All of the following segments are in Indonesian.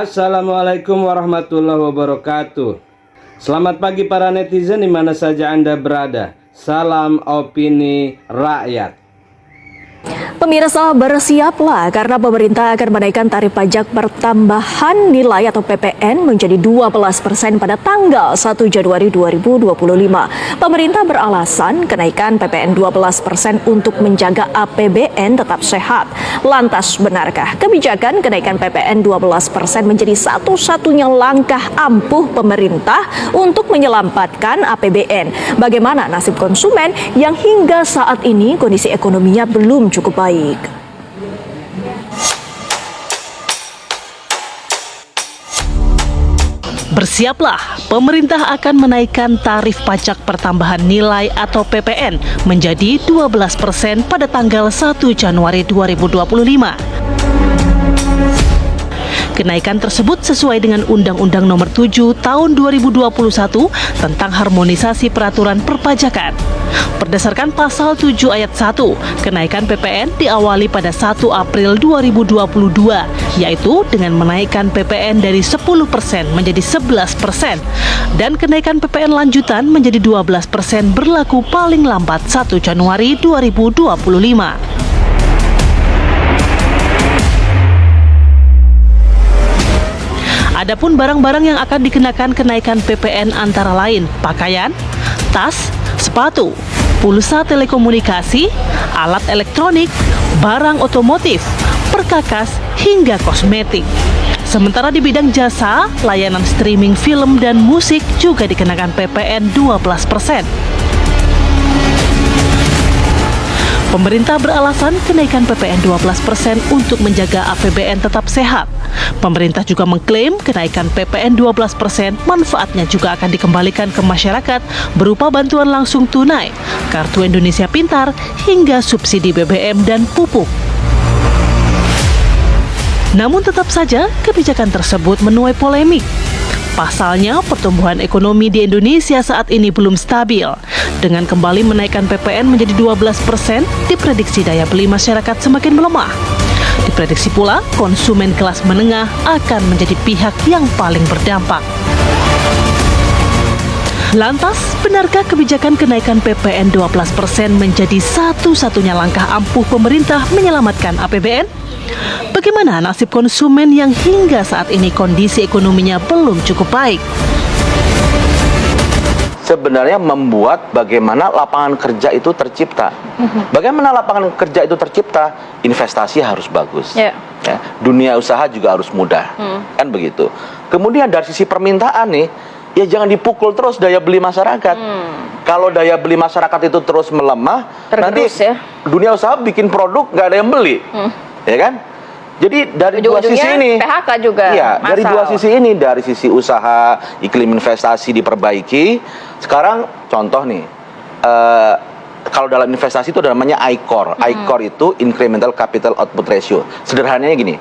Assalamualaikum warahmatullahi wabarakatuh. Selamat pagi para netizen di mana saja Anda berada. Salam opini rakyat. Pemirsa, bersiaplah karena pemerintah akan menaikkan tarif pajak pertambahan nilai atau PPN menjadi 12% pada tanggal 1 Januari 2025. Pemerintah beralasan kenaikan PPN 12% untuk menjaga APBN tetap sehat. Lantas benarkah kebijakan kenaikan PPN 12% menjadi satu-satunya langkah ampuh pemerintah untuk menyelamatkan APBN? Bagaimana nasib konsumen yang hingga saat ini kondisi ekonominya belum cukup baik? Bersiaplah, pemerintah akan menaikkan tarif pajak pertambahan nilai atau PPN menjadi 12% pada tanggal 1 Januari 2025. Kenaikan tersebut sesuai dengan Undang-Undang Nomor 7 Tahun 2021 tentang harmonisasi peraturan perpajakan. Berdasarkan Pasal 7 Ayat 1, kenaikan PPN diawali pada 1 April 2022, yaitu dengan menaikkan PPN dari 10% menjadi 11%, dan kenaikan PPN lanjutan menjadi 12% berlaku paling lambat 1 Januari 2025. Adapun barang-barang yang akan dikenakan kenaikan PPN antara lain pakaian, tas, sepatu, pulsa telekomunikasi, alat elektronik, barang otomotif, perkakas, hingga kosmetik. Sementara di bidang jasa, layanan streaming film dan musik juga dikenakan PPN 12%. Pemerintah beralasan kenaikan PPN 12% untuk menjaga APBN tetap sehat. Pemerintah juga mengklaim kenaikan PPN 12% manfaatnya juga akan dikembalikan ke masyarakat berupa bantuan langsung tunai, Kartu Indonesia Pintar, hingga subsidi BBM dan pupuk. Namun tetap saja kebijakan tersebut menuai polemik. Pasalnya, pertumbuhan ekonomi di Indonesia saat ini belum stabil. Dengan kembali menaikkan PPN menjadi 12%, diprediksi daya beli masyarakat semakin melemah. Diprediksi pula, konsumen kelas menengah akan menjadi pihak yang paling berdampak. Lantas, benarkah kebijakan kenaikan PPN 12% menjadi satu-satunya langkah ampuh pemerintah menyelamatkan APBN? Bagaimana nasib konsumen yang hingga saat ini kondisi ekonominya belum cukup baik? Sebenarnya membuat bagaimana lapangan kerja itu tercipta. Bagaimana lapangan kerja itu tercipta? Investasi harus bagus. Ya, dunia usaha juga harus mudah. Kan begitu. Kemudian dari sisi permintaan nih, ya jangan dipukul terus daya beli masyarakat. Kalau daya beli masyarakat itu terus melemah, nanti dunia usaha bikin produk nggak ada yang beli. Ya kan? Jadi dari dua sisi ini, PHK juga. Iya, dari dua sisi ini, dari sisi usaha, iklim investasi diperbaiki. Sekarang contoh nih, kalau dalam investasi itu ada namanya ICOR. ICOR itu Incremental Capital Output Ratio. Sederhananya gini,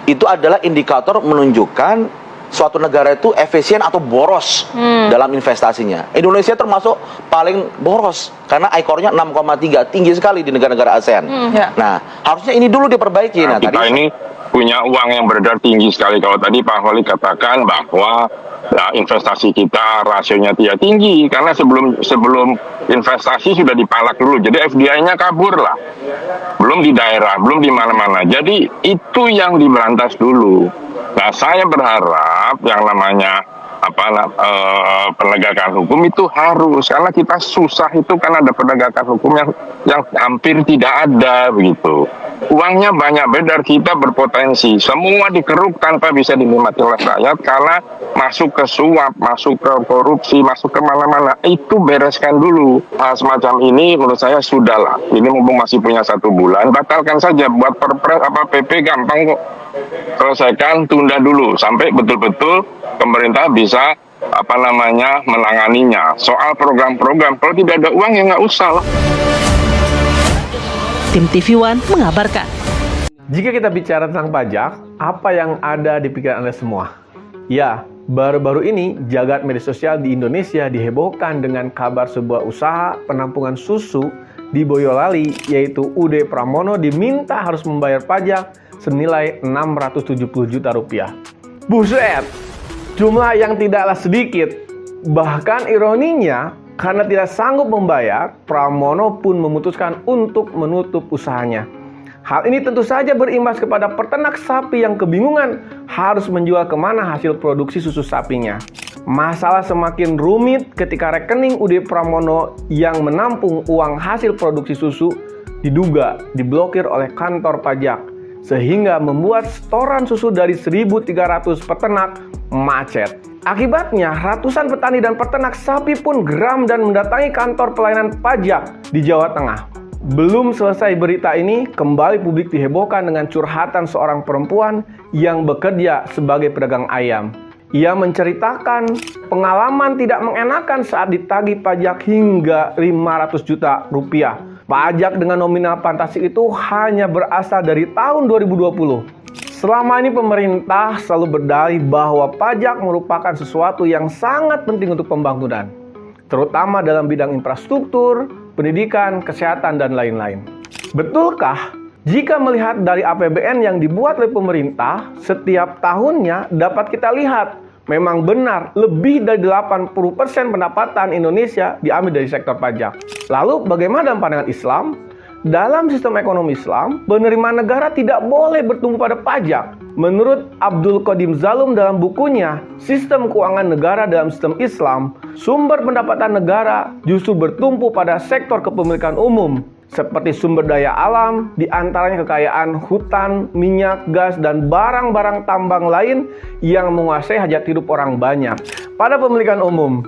itu adalah indikator menunjukkan suatu negara itu efisien atau boros dalam investasinya. Indonesia termasuk paling boros karena ICOR-nya 6,3, tinggi sekali di negara-negara ASEAN. Nah, harusnya ini dulu diperbaiki. Nah, kita ini punya uang yang beredar tinggi sekali. Kalau tadi Pak Wali katakan bahwa investasi kita rasionya tidak tinggi karena sebelum investasi sudah dipalak dulu. Jadi FDI-nya kabur lah. Belum di daerah, belum di mana-mana. Jadi itu yang diberantas dulu. Nah, saya berharap yang namanya penegakan hukum itu harus, karena kita susah itu kan ada penegakan hukum yang hampir tidak ada begitu. Uangnya banyak beredar, kita berpotensi semua dikeruk tanpa bisa dinikmati oleh rakyat karena masuk ke suap, masuk ke korupsi, masuk ke mana-mana. Itu bereskan dulu. Hal semacam ini menurut saya sudahlah. Ini mumpung masih punya 1 bulan, batalkan saja. Buat perpres PP gampang kok. Selesaikan, tunda dulu sampai betul-betul pemerintah bisa menanganinya. Soal program-program, kalau tidak ada uang ya nggak usah lah. Tim TV One mengabarkan. Jika kita bicara tentang pajak, apa yang ada di pikiran Anda semua? Ya, baru-baru ini jagat media sosial di Indonesia dihebohkan dengan kabar sebuah usaha penampungan susu di Boyolali, yaitu UD Pramono diminta harus membayar pajak senilai 670 juta rupiah. Buset, jumlah yang tidaklah sedikit. Bahkan ironinya, karena tidak sanggup membayar, Pramono pun memutuskan untuk menutup usahanya. Hal ini tentu saja berimbas kepada peternak sapi yang kebingungan harus menjual kemana hasil produksi susu sapinya. Masalah semakin rumit ketika rekening UD Pramono yang menampung uang hasil produksi susu diduga diblokir oleh kantor pajak, sehingga membuat setoran susu dari 1.300 peternak macet. Akibatnya, ratusan petani dan peternak sapi pun geram dan mendatangi kantor pelayanan pajak di Jawa Tengah. Belum selesai berita ini, kembali publik dihebohkan dengan curhatan seorang perempuan yang bekerja sebagai pedagang ayam. Ia menceritakan pengalaman tidak mengenakan saat ditagih pajak hingga 500 juta rupiah. Pajak dengan nominal fantasi itu hanya berasal dari tahun 2020. Selama ini pemerintah selalu berdalih bahwa pajak merupakan sesuatu yang sangat penting untuk pembangunan, terutama dalam bidang infrastruktur, pendidikan, kesehatan, dan lain-lain. Betulkah? Jika melihat dari APBN yang dibuat oleh pemerintah, setiap tahunnya dapat kita lihat memang benar lebih dari 80% pendapatan Indonesia diambil dari sektor pajak. Lalu bagaimana dalam pandangan Islam? Dalam sistem ekonomi Islam, penerimaan negara tidak boleh bertumpu pada pajak. Menurut Abdul Qadim Zalum dalam bukunya Sistem Keuangan Negara dalam Sistem Islam, sumber pendapatan negara justru bertumpu pada sektor kepemilikan umum, seperti sumber daya alam, diantaranya kekayaan hutan, minyak, gas, dan barang-barang tambang lain yang menguasai hajat hidup orang banyak. Pada pemilikan umum,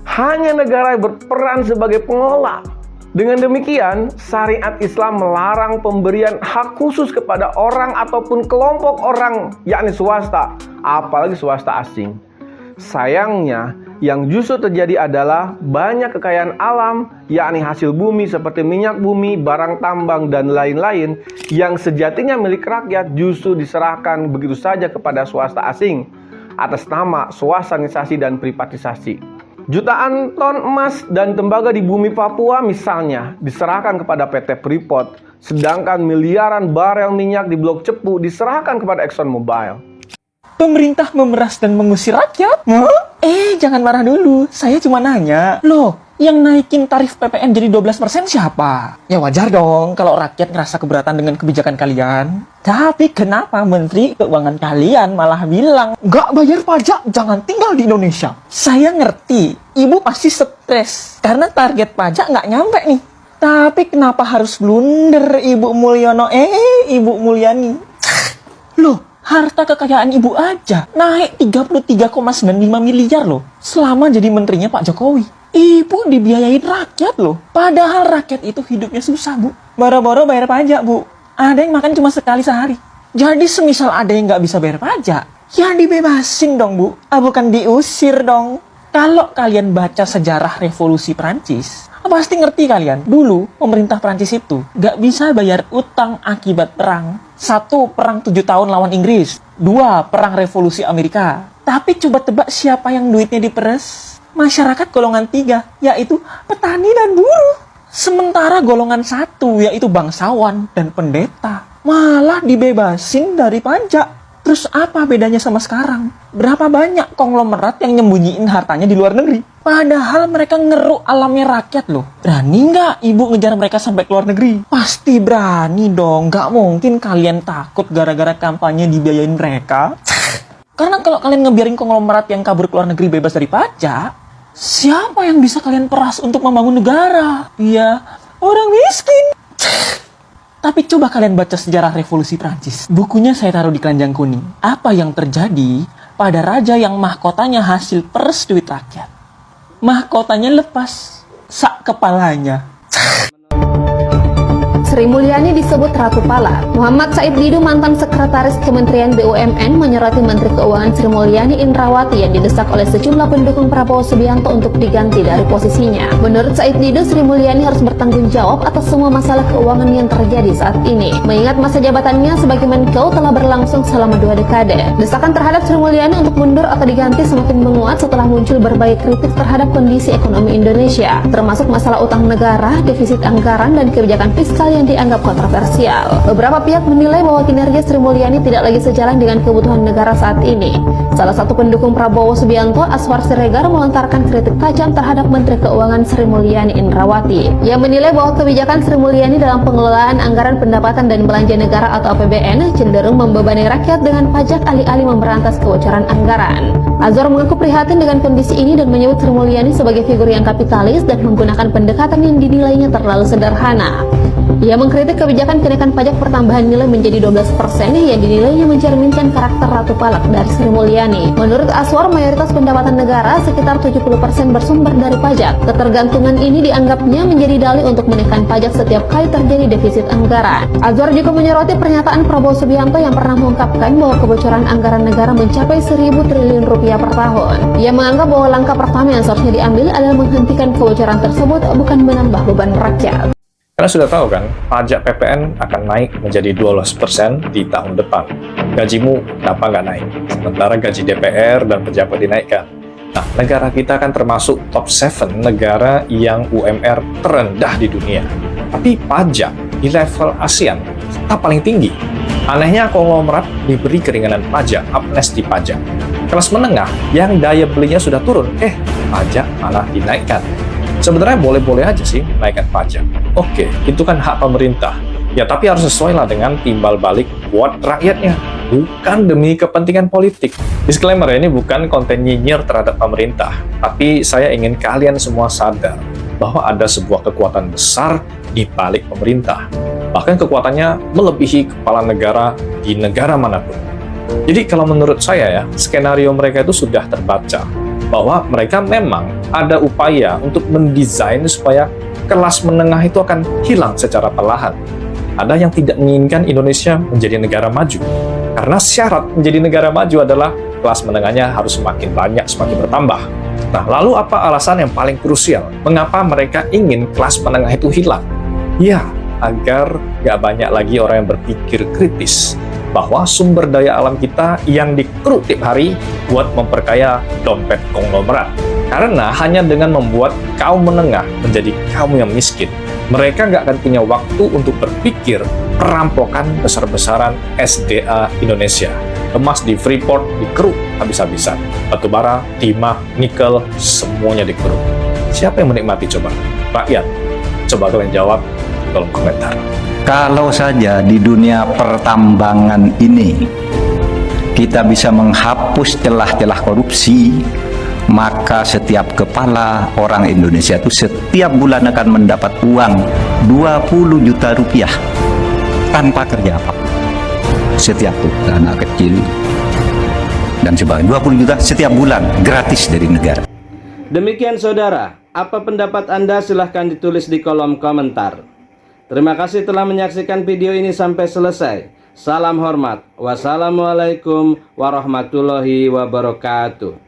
hanya negara yang berperan sebagai pengelola. Dengan demikian, syariat Islam melarang pemberian hak khusus kepada orang ataupun kelompok orang, yakni swasta, apalagi swasta asing. Sayangnya, yang justru terjadi adalah banyak kekayaan alam, yakni hasil bumi seperti minyak bumi, barang tambang, dan lain-lain, yang sejatinya milik rakyat justru diserahkan begitu saja kepada swasta asing, atas nama swastanisasi dan privatisasi. Jutaan ton emas dan tembaga di bumi Papua misalnya diserahkan kepada PT Freeport, sedangkan miliaran barel minyak di Blok Cepu diserahkan kepada ExxonMobil. Pemerintah memeras dan mengusir rakyat? Jangan marah dulu. Saya cuma nanya. Loh, yang naikin tarif PPN jadi 12% siapa? Ya wajar dong kalau rakyat ngerasa keberatan dengan kebijakan kalian. Tapi kenapa Menteri Keuangan kalian malah bilang nggak bayar pajak, jangan tinggal di Indonesia? Saya ngerti, Ibu pasti stres karena target pajak nggak nyampe nih. Tapi kenapa harus blunder Ibu Mulyono? Ibu Mulyani. Loh, harta kekayaan Ibu aja naik 33,95 miliar loh selama jadi menterinya Pak Jokowi. Ibu dibiayain rakyat loh. Padahal rakyat itu hidupnya susah, Bu. Boro-boro bayar pajak, Bu. Ada yang makan cuma sekali sehari. Jadi semisal ada yang nggak bisa bayar pajak, ya dibebasin dong, Bu. Bukan diusir dong. Kalau kalian baca sejarah revolusi Prancis, pasti ngerti kalian. Dulu, pemerintah Prancis itu nggak bisa bayar utang akibat perang. 1, perang 7 tahun lawan Inggris. 2, perang revolusi Amerika. Tapi coba tebak siapa yang duitnya diperes? Masyarakat golongan 3, yaitu petani dan buruh. Sementara golongan 1, yaitu bangsawan dan pendeta, malah dibebasin dari pajak. Terus apa bedanya sama sekarang? Berapa banyak konglomerat yang nyembunyiin hartanya di luar negeri? Padahal mereka ngeruk alamnya rakyat loh. Berani nggak Ibu ngejar mereka sampai ke luar negeri? Pasti berani dong. Nggak mungkin kalian takut gara-gara kampanye dibiayain mereka. Karena kalau kalian ngebiarin konglomerat yang kabur ke luar negeri bebas dari pajak, siapa yang bisa kalian peras untuk membangun negara? Ya, orang miskin. Tapi coba kalian baca sejarah revolusi Prancis. Bukunya saya taruh di keranjang kuning. Apa yang terjadi pada raja yang mahkotanya hasil peres duit rakyat? Mahkotanya lepas, sak kepalanya. Sri Mulyani disebut Ratu Pala. Muhammad Said Didu, mantan sekretaris Kementerian BUMN, menyoroti Menteri Keuangan Sri Mulyani Indrawati yang didesak oleh sejumlah pendukung Prabowo Subianto untuk diganti dari posisinya. Menurut Said Didu, Sri Mulyani harus bertanggung jawab atas semua masalah keuangan yang terjadi saat ini, mengingat masa jabatannya sebagai Menko telah berlangsung selama 2 dekade. Desakan terhadap Sri Mulyani untuk mundur atau diganti semakin menguat setelah muncul berbagai kritik terhadap kondisi ekonomi Indonesia, termasuk masalah utang negara, defisit anggaran, dan kebijakan fiskal yang yang dianggap kontroversial. Beberapa pihak menilai bahwa kinerja Sri Mulyani tidak lagi sejalan dengan kebutuhan negara saat ini. Salah satu pendukung Prabowo Subianto, Aswar Siregar, melontarkan kritik tajam terhadap Menteri Keuangan Sri Mulyani Indrawati. Ia menilai bahwa kebijakan Sri Mulyani dalam pengelolaan anggaran pendapatan dan belanja negara atau APBN cenderung membebani rakyat dengan pajak alih-alih memberantas kebocoran anggaran. Azwar mengaku prihatin dengan kondisi ini dan menyebut Sri Mulyani sebagai figur yang kapitalis dan menggunakan pendekatan yang dinilainya terlalu sederhana. Ia mengkritik kebijakan kenaikan pajak pertambahan nilai menjadi 12% yang dinilainya mencerminkan karakter ratu palak dari Sri Mulyani. Menurut Aswar, mayoritas pendapatan negara sekitar 70% bersumber dari pajak. Ketergantungan ini dianggapnya menjadi dalih untuk menaikkan pajak setiap kali terjadi defisit anggaran. Azwar juga menyoroti pernyataan Prabowo Subianto yang pernah mengungkapkan bahwa kebocoran anggaran negara mencapai 1.000 triliun rupiah per tahun. Ia menganggap bahwa langkah pertama yang seharusnya diambil adalah menghentikan kebocoran tersebut, bukan menambah beban rakyat. Karena sudah tahu kan, pajak PPN akan naik menjadi 12% di tahun depan. Gajimu kenapa nggak naik? Sementara gaji DPR dan pejabat dinaikkan. Nah, negara kita kan termasuk top 7 negara yang UMR terendah di dunia. Tapi pajak di level ASEAN tetap paling tinggi. Anehnya konglomerat diberi keringanan pajak, amnesti pajak. Kelas menengah yang daya belinya sudah turun, pajak malah dinaikkan. Sebenarnya boleh-boleh aja sih naikkan pajak. Oke, itu kan hak pemerintah. Ya, tapi harus sesuai lah dengan timbal balik buat rakyatnya, bukan demi kepentingan politik. Disclaimer, ini bukan konten nyinyir terhadap pemerintah, tapi saya ingin kalian semua sadar bahwa ada sebuah kekuatan besar di balik pemerintah. Bahkan kekuatannya melebihi kepala negara di negara manapun. Jadi kalau menurut saya ya, skenario mereka itu sudah terbaca, bahwa mereka memang ada upaya untuk mendesain supaya kelas menengah itu akan hilang secara perlahan. Ada yang tidak menginginkan Indonesia menjadi negara maju, karena syarat menjadi negara maju adalah kelas menengahnya harus semakin banyak, semakin bertambah. Nah, lalu apa alasan yang paling krusial? Mengapa mereka ingin kelas menengah itu hilang? Ya, agar gak banyak lagi orang yang berpikir kritis bahwa sumber daya alam kita yang dikeruk tiap hari buat memperkaya dompet konglomerat. Karena hanya dengan membuat kaum menengah menjadi kaum yang miskin, mereka nggak akan punya waktu untuk berpikir perampokan besar-besaran SDA Indonesia. Emas di Freeport dikeruk habis-habisan. Batubara, timah, nikel, semuanya dikeruk. Siapa yang menikmati coba? Rakyat. Coba kalian jawab di kolom komentar. Kalau saja di dunia pertambangan ini kita bisa menghapus celah-celah korupsi, maka setiap kepala orang Indonesia itu setiap bulan akan mendapat uang 20 juta rupiah tanpa kerja apa. Setiap anak kecil dan sebagainya, 20 juta setiap bulan gratis dari negara. Demikian saudara, apa pendapat Anda? Silahkan ditulis di kolom komentar. Terima kasih telah menyaksikan video ini sampai selesai. Salam hormat. Wassalamualaikum warahmatullahi wabarakatuh.